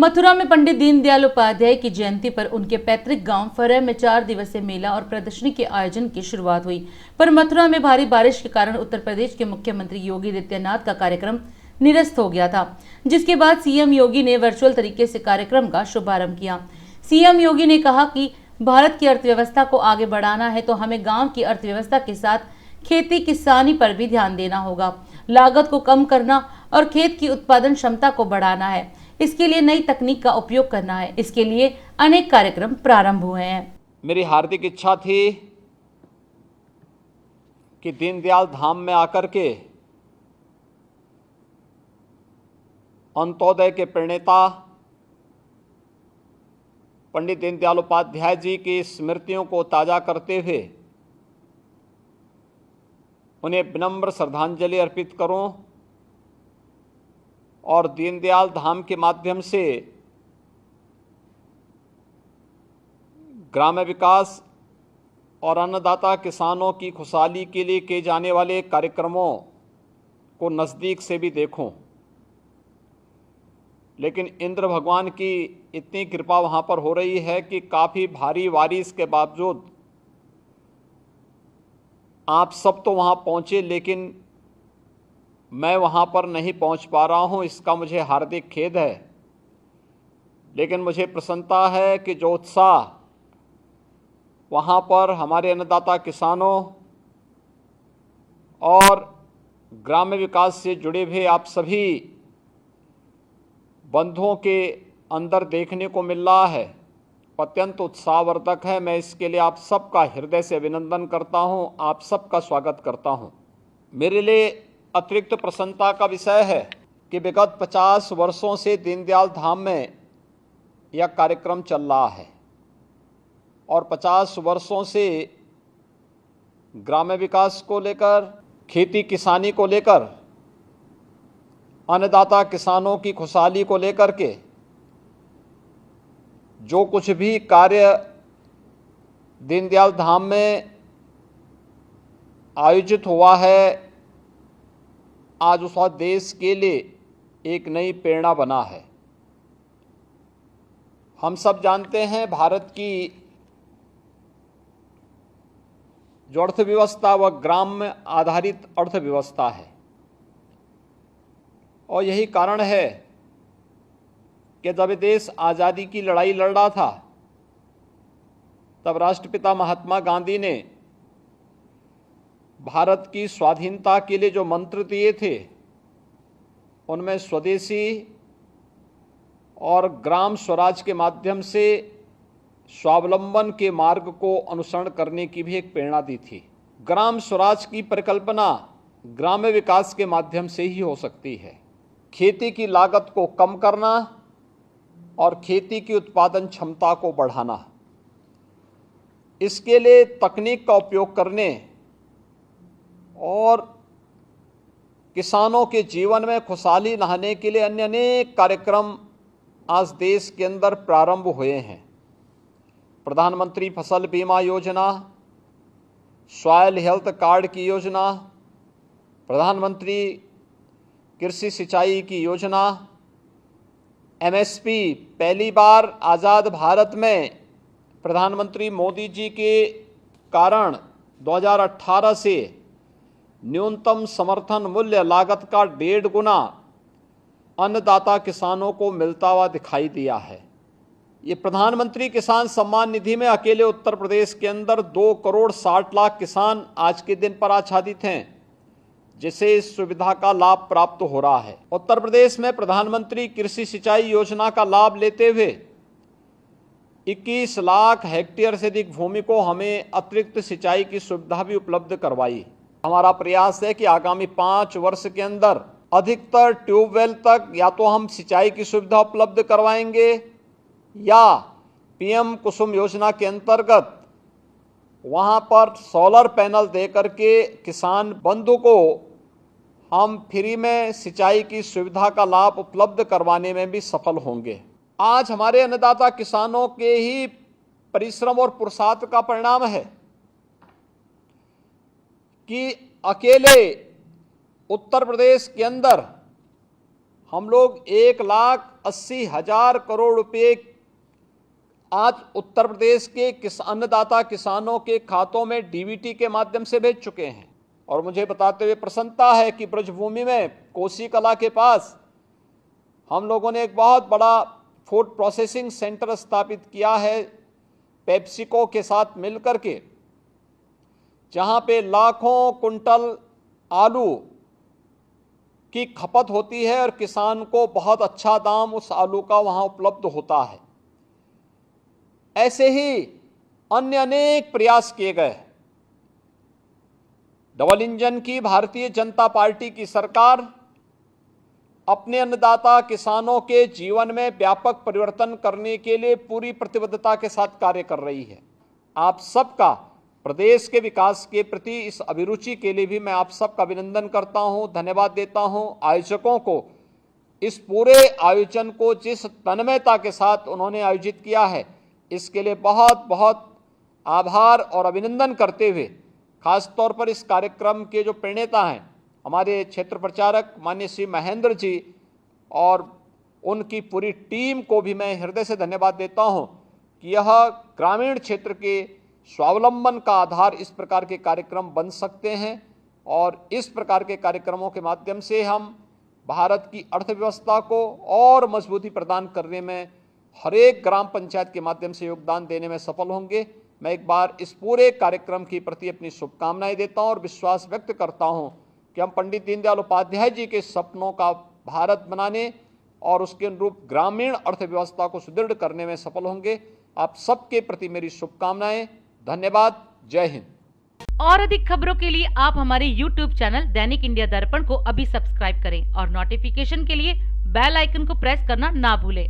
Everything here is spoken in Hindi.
मथुरा में पंडित दीनदयाल उपाध्याय की जयंती पर उनके पैतृक गांव फरह में 4 दिवसीय मेला और प्रदर्शनी के आयोजन की शुरुआत हुई। पर मथुरा में भारी बारिश के कारण उत्तर प्रदेश के मुख्यमंत्री योगी आदित्यनाथ का कार्यक्रम निरस्त हो गया था, जिसके बाद सीएम योगी ने वर्चुअल तरीके से कार्यक्रम का शुभारंभ किया। सीएम योगी ने कहा कि भारत की अर्थव्यवस्था को आगे बढ़ाना है तो हमें गाँव की अर्थव्यवस्था के साथ खेती किसानी पर भी ध्यान देना होगा, लागत को कम करना और खेत की उत्पादन क्षमता को बढ़ाना है। इसके लिए नई तकनीक का उपयोग करना है। इसके लिए अनेक कार्यक्रम प्रारंभ हुए हैं। मेरी हार्दिक इच्छा थी कि दीनदयाल धाम में आकर के अंत्योदय के प्रणेता पंडित दीनदयाल उपाध्याय जी की स्मृतियों को ताज़ा करते हुए उन्हें विनम्र श्रद्धांजलि अर्पित करूं और दीनदयाल धाम के माध्यम से ग्राम्य विकास और अन्नदाता किसानों की खुशहाली के लिए किए जाने वाले कार्यक्रमों को नज़दीक से भी देखूं। लेकिन इंद्र भगवान की इतनी कृपा वहाँ पर हो रही है कि काफ़ी भारी बारिश के बावजूद आप सब तो वहाँ पहुँचे, लेकिन मैं वहाँ पर नहीं पहुँच पा रहा हूँ। इसका मुझे हार्दिक खेद है, लेकिन मुझे प्रसन्नता है कि जो उत्साह वहाँ पर हमारे अन्नदाता किसानों और ग्राम्य विकास से जुड़े हुए आप सभी बंधुओं के अंदर देखने को मिल रहा है, अत्यंत उत्साहवर्धक है। मैं इसके लिए आप सबका हृदय से अभिनंदन करता हूं, आप सबका स्वागत करता हूं। मेरे लिए अतिरिक्त प्रसन्नता का विषय है कि विगत 50 वर्षों से दीनदयाल धाम में यह कार्यक्रम चल रहा है और 50 वर्षों से ग्राम्य विकास को लेकर, खेती किसानी को लेकर, अन्नदाता किसानों की खुशहाली को लेकर के जो कुछ भी कार्य दीनदयाल धाम में आयोजित हुआ है, आज उसका देश के लिए एक नई प्रेरणा बना है। हम सब जानते हैं भारत की जो अर्थव्यवस्था वह ग्राम्य आधारित अर्थव्यवस्था है और यही कारण है कि जब देश आज़ादी की लड़ाई लड़ रहा था तब राष्ट्रपिता महात्मा गांधी ने भारत की स्वाधीनता के लिए जो मंत्र दिए थे उनमें स्वदेशी और ग्राम स्वराज के माध्यम से स्वावलंबन के मार्ग को अनुसरण करने की भी एक प्रेरणा दी थी। ग्राम स्वराज की परिकल्पना ग्राम्य विकास के माध्यम से ही हो सकती है। खेती की लागत को कम करना और खेती की उत्पादन क्षमता को बढ़ाना, इसके लिए तकनीक का उपयोग करने और किसानों के जीवन में खुशहाली लाने के लिए अन्य अनेक कार्यक्रम आज देश के अंदर प्रारंभ हुए हैं। प्रधानमंत्री फसल बीमा योजना, सॉयल हेल्थ कार्ड की योजना, प्रधानमंत्री कृषि सिंचाई की योजना, एमएसपी पहली बार आज़ाद भारत में प्रधानमंत्री मोदी जी के कारण 2018 से न्यूनतम समर्थन मूल्य लागत का 1.5 गुना अन्नदाता किसानों को मिलता हुआ दिखाई दिया है। ये प्रधानमंत्री किसान सम्मान निधि में अकेले उत्तर प्रदेश के अंदर 2,60,00,000 किसान आज के दिन पर आच्छादित हैं, जिसे इस सुविधा का लाभ प्राप्त हो रहा है। उत्तर प्रदेश में प्रधानमंत्री कृषि सिंचाई योजना का लाभ लेते हुए 21 लाख हेक्टेयर से अधिक भूमि को हमें अतिरिक्त सिंचाई की सुविधा भी उपलब्ध करवाई। हमारा प्रयास है कि आगामी 5 वर्ष के अंदर अधिकतर ट्यूबवेल तक या तो हम सिंचाई की सुविधा उपलब्ध करवाएंगे या पीएम कुसुम योजना के अंतर्गत वहां पर सोलर पैनल देकर के किसान बंधु को हम फ्री में सिंचाई की सुविधा का लाभ उपलब्ध करवाने में भी सफल होंगे। आज हमारे अन्नदाता किसानों के ही परिश्रम और पुरुषार्थ का परिणाम है कि अकेले उत्तर प्रदेश के अंदर हम लोग 1,80,000 करोड़ रुपए आज उत्तर प्रदेश के अन्नदाता किसानों के खातों में डीबीटी के माध्यम से भेज चुके हैं। और मुझे बताते हुए प्रसन्नता है कि ब्रजभूमि में कोसी कला के पास हम लोगों ने एक बहुत बड़ा फूड प्रोसेसिंग सेंटर स्थापित किया है पेप्सिको के साथ मिलकर के, जहां पे लाखों कुंटल आलू की खपत होती है और किसान को बहुत अच्छा दाम उस आलू का वहां उपलब्ध होता है। ऐसे ही अन्य अनेक प्रयास किए गए। डबल इंजन की भारतीय जनता पार्टी की सरकार अपने अन्नदाता किसानों के जीवन में व्यापक परिवर्तन करने के लिए पूरी प्रतिबद्धता के साथ कार्य कर रही है। आप सबका प्रदेश के विकास के प्रति इस अभिरुचि के लिए भी मैं आप सबका अभिनंदन करता हूं, धन्यवाद देता हूं। आयोजकों को इस पूरे आयोजन को जिस तन्मयता के साथ उन्होंने आयोजित किया है, इसके लिए बहुत बहुत आभार और अभिनंदन करते हुए, खासतौर पर इस कार्यक्रम के जो प्रणेता हैं हमारे क्षेत्र प्रचारक माननीय श्री महेंद्र जी और उनकी पूरी टीम को भी मैं हृदय से धन्यवाद देता हूं कि यह ग्रामीण क्षेत्र के स्वावलंबन का आधार इस प्रकार के कार्यक्रम बन सकते हैं। और इस प्रकार के कार्यक्रमों के माध्यम से हम भारत की अर्थव्यवस्था को और मजबूती प्रदान करने में हर एक ग्राम पंचायत के माध्यम से योगदान देने में सफल होंगे। मैं एक बार इस पूरे कार्यक्रम के प्रति अपनी शुभकामनाएं देता हूं और विश्वास व्यक्त करता हूं कि हम पंडित दीनदयाल उपाध्याय जी के सपनों का भारत बनाने और उसके अनुरूप ग्रामीण अर्थव्यवस्था को सुदृढ़ करने में सफल होंगे। आप सबके प्रति मेरी शुभकामनाएं। धन्यवाद। जय हिंद। और अधिक खबरों के लिए आप हमारे YouTube चैनल दैनिक इंडिया दर्पण को अभी सब्सक्राइब करें और नोटिफिकेशन के लिए बेल आइकन को प्रेस करना ना भूलें।